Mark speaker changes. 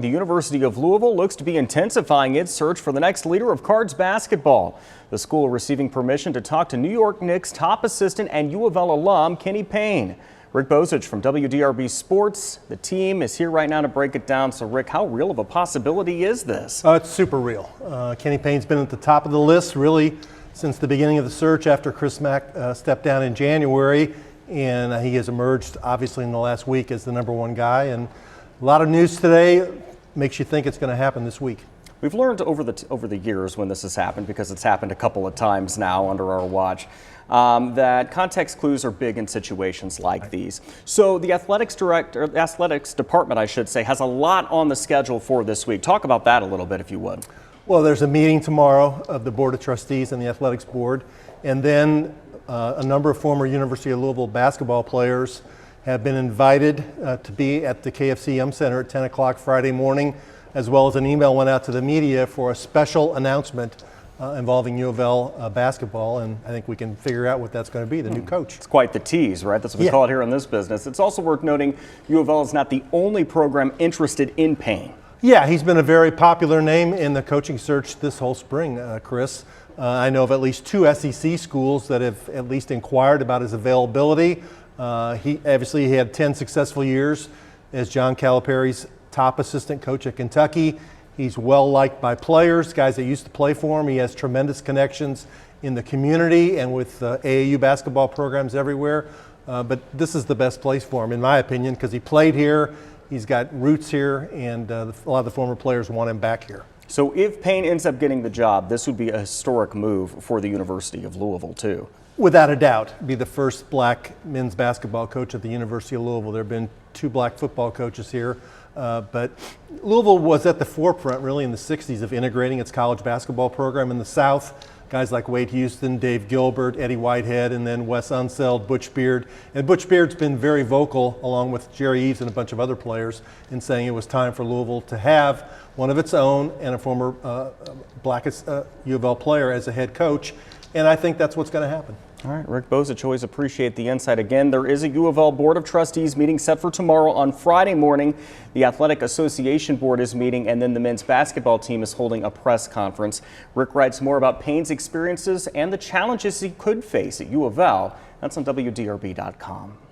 Speaker 1: The University of Louisville looks to be intensifying its search for the next leader of Cards basketball. The school receiving permission to talk to New York Knicks top assistant and U of L alum Kenny Payne. Rick Bozich from WDRB Sports. The team is here right now to break it down. So Rick, how real of a possibility is this?
Speaker 2: It's super real. Kenny Payne's been at the top of the list really since the beginning of the search after Chris Mack stepped down in January. And he has emerged obviously in the last week as the #1 guy. And a lot of news today makes you think it's going to happen this week.
Speaker 1: We've learned over the years when this has happened, because it's happened a couple of times now under our watch, that context clues are big in situations like these. So the athletics department, I should say, has a lot on the schedule for this week. Talk about that a little bit, if you would.
Speaker 2: Well, there's a meeting tomorrow of the Board of Trustees and the Athletics Board, and then a number of former University of Louisville basketball players have been invited to be at the KFC Yum Center at 10 o'clock Friday morning, as well as an email went out to the media for a special announcement involving U of L basketball, and I think we can figure out what that's going to be, the new coach.
Speaker 1: It's quite the tease, right? That's what we call it here in this business. It's also worth noting U of L is not the only program interested in Payne.
Speaker 2: Yeah, he's been a very popular name in the coaching search this whole spring, Chris. I know of at least 2 SEC schools that have at least inquired about his availability. He had 10 successful years as John Calipari's top assistant coach at Kentucky. He's well liked by players, guys that used to play for him. He has tremendous connections in the community and with AAU basketball programs everywhere. But this is the best place for him, in my opinion, because he played here, he's got roots here, and a lot of the former players want him back here.
Speaker 1: So if Payne ends up getting the job, this would be a historic move for the University of Louisville, too.
Speaker 2: Without a doubt, be the first black men's basketball coach at the University of Louisville. There have been 2 black football coaches here, but Louisville was at the forefront really in the 60s of integrating its college basketball program in the South. Guys like Wade Houston, Dave Gilbert, Eddie Whitehead, and then Wes Unseld, Butch Beard. And Butch Beard's been very vocal, along with Jerry Eves and a bunch of other players, in saying it was time for Louisville to have one of its own and a former black U of L player as a head coach. And I think that's what's going to happen.
Speaker 1: All right, Rick Bozich, always appreciate the insight. Again, there is a U of L Board of Trustees meeting set for tomorrow on Friday morning. The Athletic Association Board is meeting, and then the men's basketball team is holding a press conference. Rick writes more about Payne's experiences and the challenges he could face at U of L. That's on WDRB.com.